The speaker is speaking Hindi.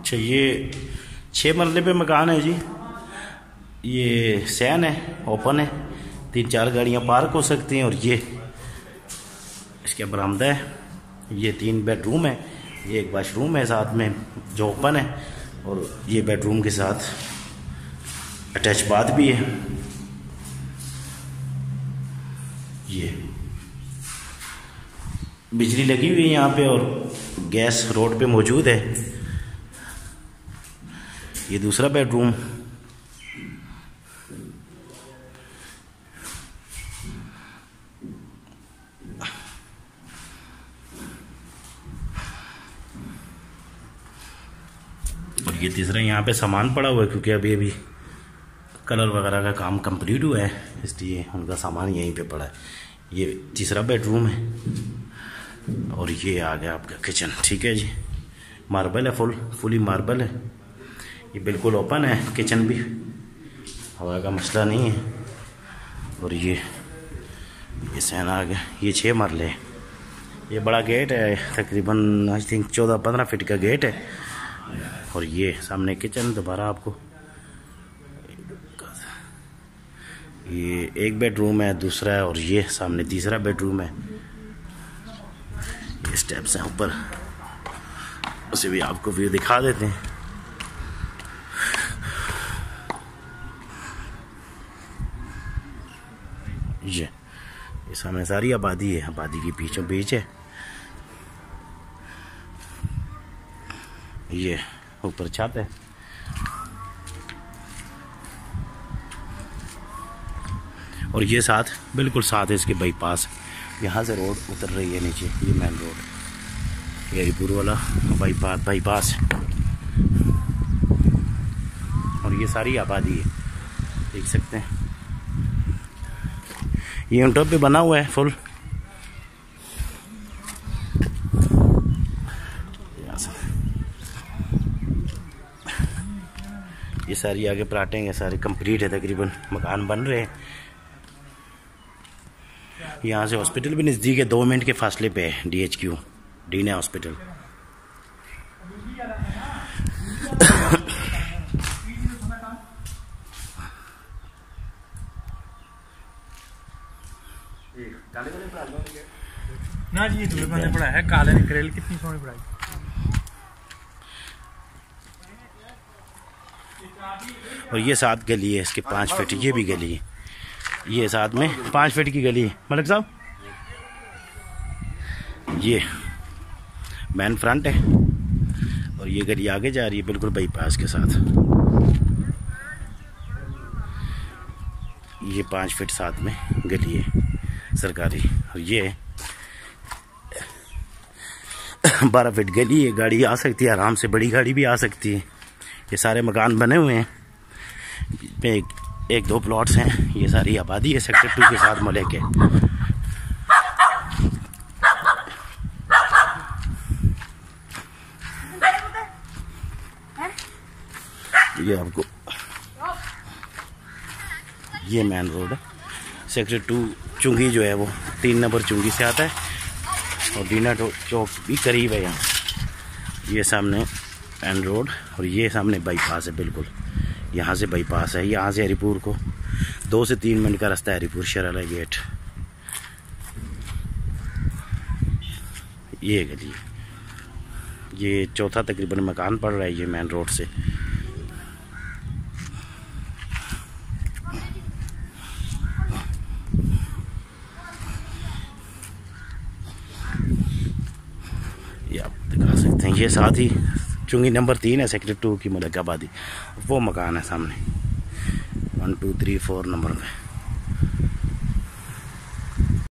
अच्छा, ये 6 मरले पे मकान है जी। ये सैन है, ओपन है, 3-4 गाड़ियाँ पार्क हो सकती हैं। और ये इसके बरामदा है। ये 3 बेडरूम है, ये एक वाशरूम है साथ में जो ओपन है, और ये बेडरूम के साथ अटैच बाथ भी है। ये बिजली लगी हुई है यहाँ पे और गैस रोड पे मौजूद है। ये दूसरा बेडरूम। और ये तीसरा। यहाँ पे सामान पड़ा हुआ है क्योंकि अभी कलर वगैरह का काम कंप्लीट हुआ है, इसलिए उनका सामान यहीं पे पड़ा है। ये तीसरा बेडरूम है और ये आ गया आपका किचन। ठीक है जी, मार्बल है, फुली मार्बल है। ये बिल्कुल ओपन है किचन भी, हवा का मसला नहीं है। और ये सैन आ गया। ये 6 मरले है। ये बड़ा गेट है, तकरीबन आई थिंक 14-15 फीट का गेट है। और ये सामने किचन दोबारा आपको। ये एक बेडरूम है, दूसरा है, और ये सामने तीसरा बेडरूम है। ये स्टेप्स हैं ऊपर, उसे भी आपको व्यू दिखा देते हैं। ये सामने सारी आबादी है, आबादी के बीचों बीच है। ये ऊपर छत है। और ये साथ बिल्कुल साथ है इसके बाईपास। यहाँ से रोड उतर रही है नीचे, ये मेन रोड, ये हरिपुर वाला बाईपास है। और ये सारी आबादी है, देख सकते हैं। ये ऑन टॉप पे बना हुआ है फुल। ये सारी आगे प्लाटें हैं, सारे कंप्लीट है, तकरीबन मकान बन रहे हैं। यहाँ से हॉस्पिटल भी नज़दीक है, 2 मिनट के फासले पे है। DHQ डीना हॉस्पिटल। ना जी, दूर बंदे पढ़ा है, काले निकरेल कितनी सोनी पढ़ाई। और ये 7 गली है इसके, 5 फीट। ये भी गली है, ये साथ में 5 फीट की गली है मलिक साहब। ये मेन फ्रंट है और ये गली आगे जा रही है बिल्कुल बाईपास के साथ। ये 5 फीट साथ में गली है सरकारी। और ये 12 फीट गली है, गाड़ी आ सकती है आराम से, बड़ी गाड़ी भी आ सकती है। ये सारे मकान बने हुए हैं, एक 2 प्लॉट्स हैं। ये सारी आबादी है सेक्टर 2 के साथ मले के। ये आपको ये मेन रोड है, सेक्टर 2 चुंगी जो है वो 3 नंबर चुंगी से आता है। और डीना चौक भी करीब है यहाँ। ये सामने मेन रोड और ये सामने बाईपास है बिल्कुल। यहाँ से बाईपास है, यहाँ से हरिपुर को 2 से 3 मिनट का रास्ता है, हरिपुर शराला गेट। ये गली, ये चौथा तकरीबन मकान पड़ रहा है ये मेन रोड से। ये आप दिखा सकते हैं। ये साथ ही चुंगी नंबर 3 है सेक्टर 2 की मलिक आबादी, वो मकान है सामने 1 2 3 4 नंबर पे।